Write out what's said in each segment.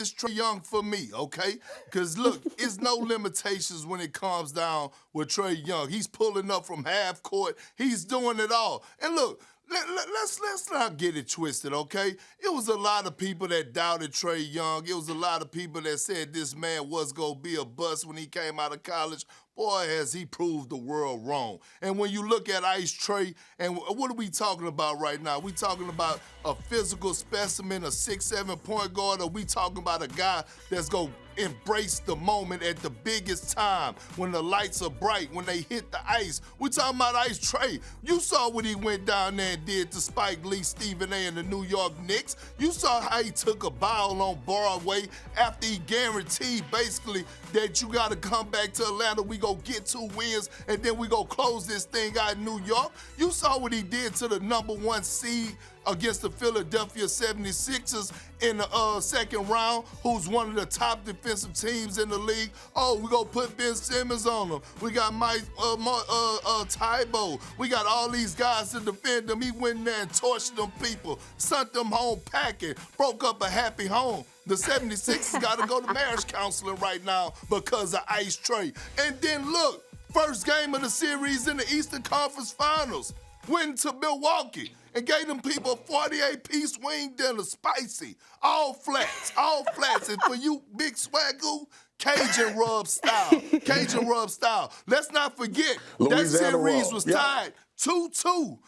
it's Trae Young for me, okay? Because, look, it's no limitations when it comes down with Trae Young. He's pulling up from half court. He's doing it all. And, look, let's not get it twisted, okay? It was a lot of people that doubted Trae Young. It was a lot of people that said this man was going to be a bust when he came out of college. Boy, has he proved the world wrong. And when you look at Ice Trae, and what are we talking about right now? We talking about a physical specimen, a 6'7" point guard, or we talking about a guy that's going to embrace the moment at the biggest time when the lights are bright, when they hit the ice. We're talking about Ice Trae. You saw what he went down there and did to Spike Lee, Stephen A. and the New York Knicks. You saw how he took a bow on Broadway after he guaranteed basically that you got to come back to Atlanta. We go get 2 wins, and then we go close this thing out in New York. You saw what he did to the #1 seed against the Philadelphia 76ers in the second round, who's one of the top defensive teams in the league. Oh, we're going to put Ben Simmons on them. We got Mike Tybo. We got all these guys to defend them. He went in there and torched them people, sent them home packing, broke up a happy home. The 76ers got to go to marriage counseling right now because of Ice Trae. And then look, first game of the series in the Eastern Conference Finals, went to Milwaukee and gave them people a 48-piece wing dinner, spicy, all flats. And for you big swagoo, Cajun rub style. Let's not forget, that series was tied 2-2.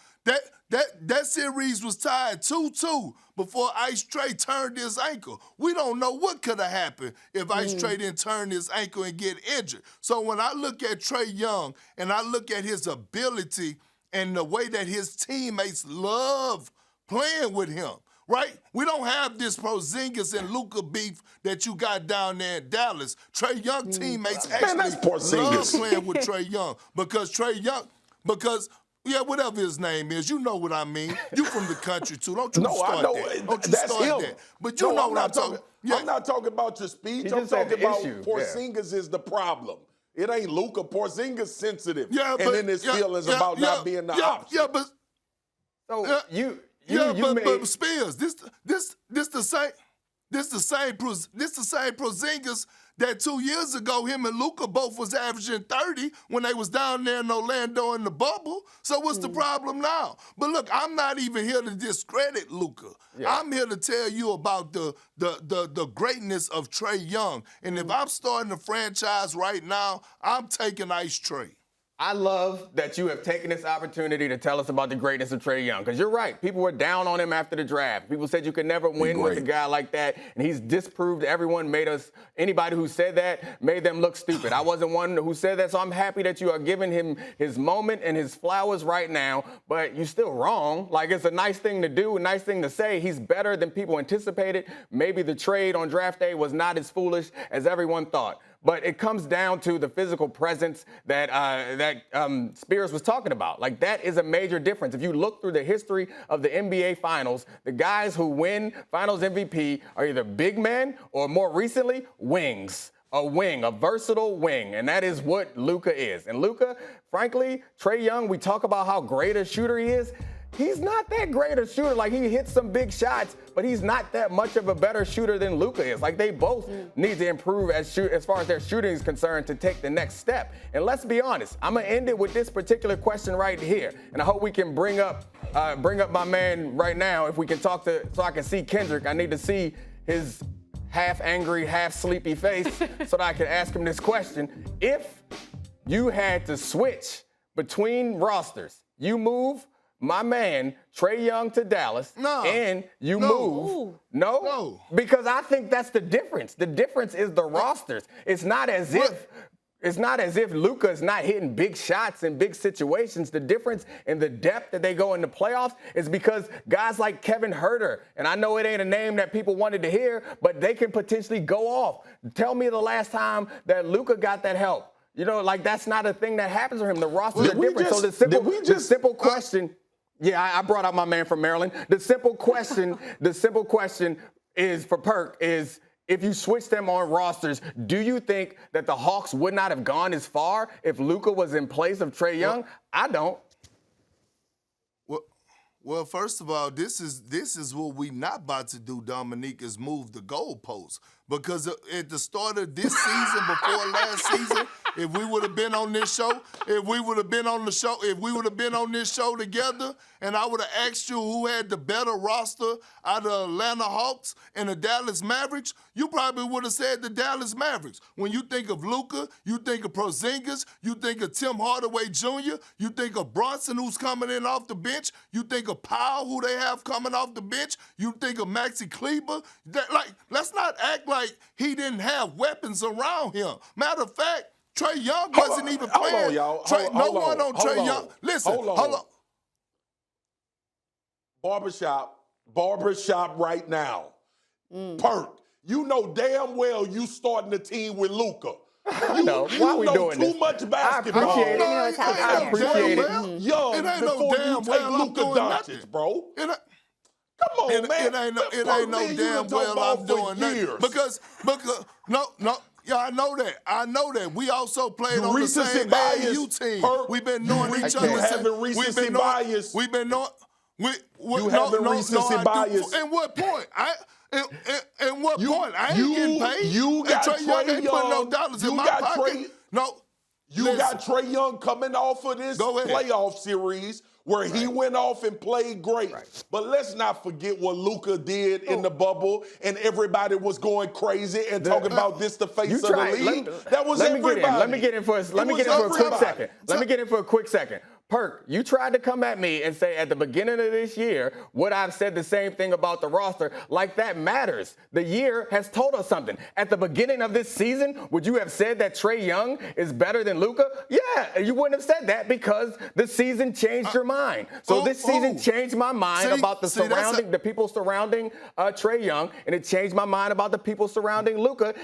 That series was tied 2-2 before Ice Trae turned his ankle. We don't know what could have happened if Ice Trae didn't turn his ankle and get injured. So when I look at Trae Young and I look at his ability and the way that his teammates love playing with him, right? We don't have this Porzingis and Luka beef that you got down there in Dallas. Trae Young teammates actually love playing with Trae Young because whatever his name is, you know what I mean. You from the country too. Don't you start that. Don't you start that. But you know what I'm talking about. Yeah. I'm not talking about your speech. I'm talking about Porzingis is the problem. It ain't Luka. Porzingis sensitive. Yeah, and then his feelings about not being the option. Yeah, but but Spears, this the same Porzingis that 2 years ago him and Luka both was averaging 30 when they was down there in Orlando in the bubble. So what's the problem now? But look, I'm not even here to discredit Luka. Yeah. I'm here to tell you about the greatness of Trae Young. And if I'm starting a franchise right now, I'm taking Ice Trae. I love that you have taken this opportunity to tell us about the greatness of Trae Young, because you're right. People were down on him after the draft. People said you could never win with a guy like that, and he's disproved everyone, anybody who said that, made them look stupid. I wasn't one who said that, so I'm happy that you are giving him his moment and his flowers right now, but you're still wrong. Like, it's a nice thing to do, a nice thing to say. He's better than people anticipated. Maybe the trade on draft day was not as foolish as everyone thought. But it comes down to the physical presence that Spears was talking about. Like, that is a major difference. If you look through the history of the NBA Finals, the guys who win Finals MVP are either big men or, more recently, wings. A versatile wing, and that is what Luka is. And Luka, frankly, Trae Young, we talk about how great a shooter he is. He's not that great a shooter. Like, he hits some big shots, but he's not that much of a better shooter than Luka is. Like, they both need to improve as far as their shooting is concerned to take the next step. And let's be honest, I'm gonna end it with this particular question right here, and I hope we can bring up my man right now. If we can talk so I can see Kendrick. I need to see his half angry, half sleepy face so that I can ask him this question. If you had to switch between rosters, you move my man, Trae Young, to Dallas, and you move. No? Because I think that's the difference. The difference is the rosters. It's not as if Luka is not hitting big shots in big situations. The difference in the depth that they go into playoffs is because guys like Kevin Huerter, and I know it ain't a name that people wanted to hear, but they can potentially go off. Tell me the last time that Luka got that help. You know, like, that's not a thing that happens for him. The rosters are different. So the simple question. Yeah, I brought out my man from Maryland. The simple question is for Perk is, if you switch them on rosters, do you think that the Hawks would not have gone as far if Luka was in place of Trae Young? I don't. Well, first of all, this is what we not about to do, Dominique, is move the goalposts. because at the start of this season, before last season, if we would have been on this show, if we would have been on this show together, and I would have asked you who had the better roster out of Atlanta Hawks and the Dallas Mavericks, you probably would have said the Dallas Mavericks. When you think of Luka, you think of Porzingis, you think of Tim Hardaway Jr., you think of Brunson, who's coming in off the bench, you think of Powell, who they have coming off the bench, you think of Maxi Kleber. Let's not act like he didn't have weapons around him. Matter of fact, Trae Young wasn't even playing. Hold on, y'all. No one on Trae Young. Listen, hold on. Barbershop right now. Perk, you know damn well you starting the team with Luka. No, why are we doing too this? much basketball. I appreciate it. Young, before you take Luka Doncic, bro. Come on, man. It ain't no damn well I'm doing nothing. Because no. Yeah, I know that. We also played on the same AAU team. We've been knowing each other. You having recency bias. We've been knowing. You having recency bias. At what point? At what point? I ain't getting paid. You got Trae Young ain't putting no dollars in my pocket. You got Trae Young coming off of this playoff series where he went off and played great. Right. But let's not forget what Luka did in the bubble, and everybody was going crazy and talking about this the face of the league. That was everybody. Let me get in for a quick second. Perk, you tried to come at me and say at the beginning of this year, would I've said the same thing about the roster? Like that matters. The year has told us something. At the beginning of this season, would you have said that Trae Young is better than Luka? Yeah, you wouldn't have said that because the season changed your mind. So this season changed my mind about the people surrounding Trae Young, and it changed my mind about the people surrounding Luka.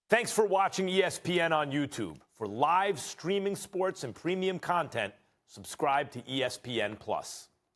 Thanks for watching ESPN on YouTube. For live streaming sports and premium content, subscribe to ESPN+.